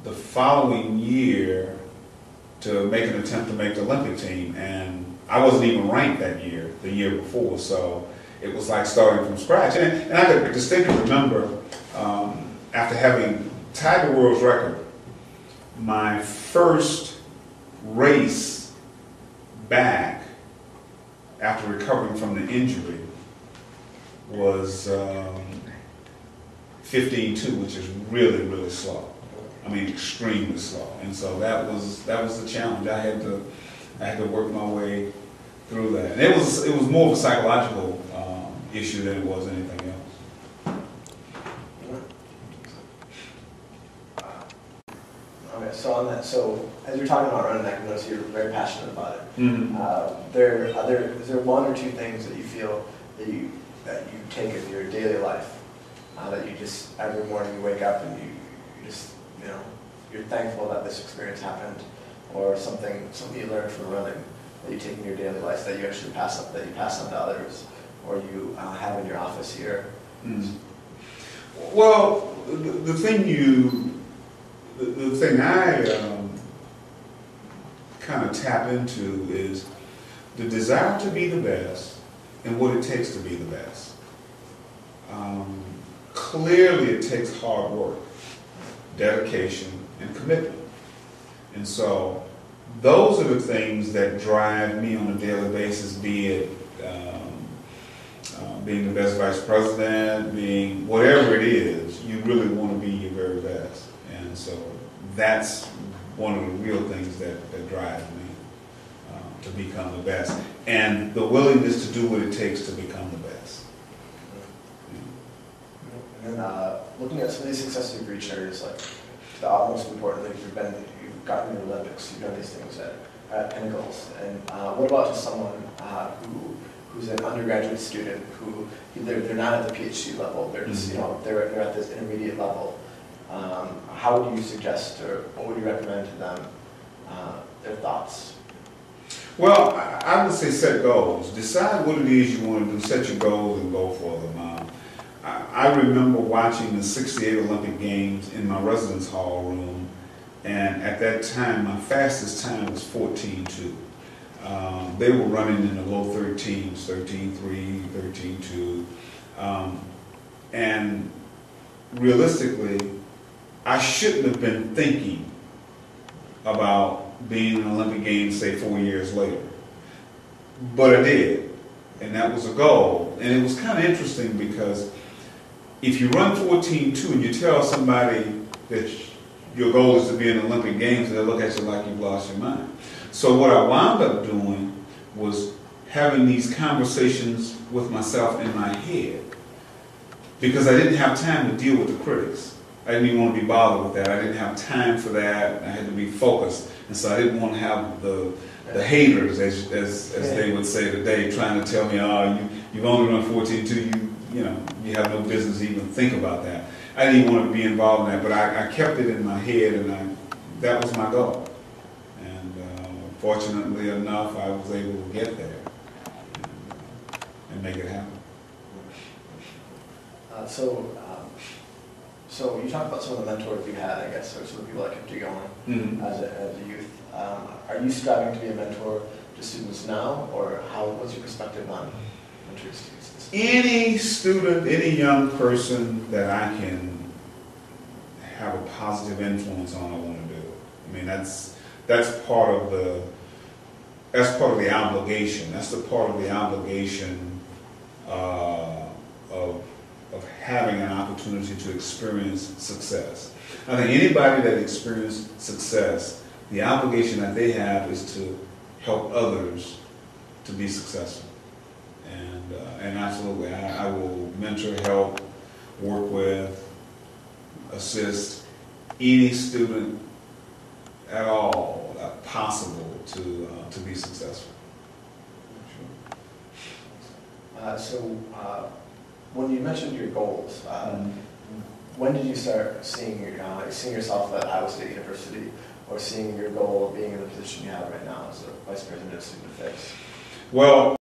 the following year to make an attempt to make the Olympic team, and I wasn't even ranked that year, the year before, so it was like starting from scratch. And I could distinctly remember, after having tied the world's record, my first race back after recovering from the injury was 15.2, which is really, really slow. I mean, extremely slow. And so that was the challenge. I had to work my way through that. And it was more of a psychological issue than it was anything else. Okay, so on that, so as you're talking about running, I can notice you're very passionate about it. Mm-hmm. Is there one or two things that you feel that you take in your daily life that you just every morning you wake up and you just you're thankful that this experience happened, or something you learned from running that you take in your daily life that you actually pass on to others, or you have in your office here? Mm. Well, the thing I kind of tap into is the desire to be the best and what it takes to be the best. Clearly it takes hard work, dedication, and commitment. And so those are the things that drive me on a daily basis, be it being the best vice president, being whatever it is, you really want to be your very best. And so that's one of the real things that drives me to become the best. And the willingness to do what it takes to become the best. And looking at some of these successes you've reached areas, like most importantly, you've gotten the Olympics, you've done these things at pinnacles. And what about just someone who's an undergraduate student who they're not at the PhD level, they're just they're at this intermediate level? How would you suggest, or what would you recommend to them? Their thoughts. Well, I would say set goals. Decide what it is you want to do. Set your goals and go for them. I remember watching the '68 Olympic Games in my residence hall room, and at that time, my fastest time was 14.2. They were running in the low 13s, 13.3, 13.2, and realistically, I shouldn't have been thinking about being in the Olympic Games, say 4 years later, but I did, and that was a goal. And it was kind of interesting because if you run 14.2 and you tell somebody that your goal is to be in the Olympic Games, they'll look at you like you've lost your mind. So what I wound up doing was having these conversations with myself in my head, because I didn't have time to deal with the critics. I didn't even want to be bothered with that. I didn't have time for that. I had to be focused, and so I didn't want to have the haters, as they would say today, trying to tell me, "Oh, you've only run 14.2. You have no business to even think about that." I didn't even want to be involved in that, but I kept it in my head, and that was my goal. And fortunately enough, I was able to get there and make it happen. So you talked about some of the mentors you had, I guess, or some of the people that kept you going as a youth. Are you striving to be a mentor to students now, or what's your perspective on mentoring students? Any student, any young person that I can have a positive influence on, I want to do. I mean, that's part of the obligation. That's the part of the obligation of having an opportunity to experience success. I think anybody that experiences success, the obligation that they have is to help others to be successful. And absolutely, I will mentor, help, work with, assist any student at all possible to be successful. Sure. When you mentioned your goals, when did you start seeing yourself at Iowa State University, or seeing your goal of being in the position you have right now as a Vice President of Student Affairs? Well,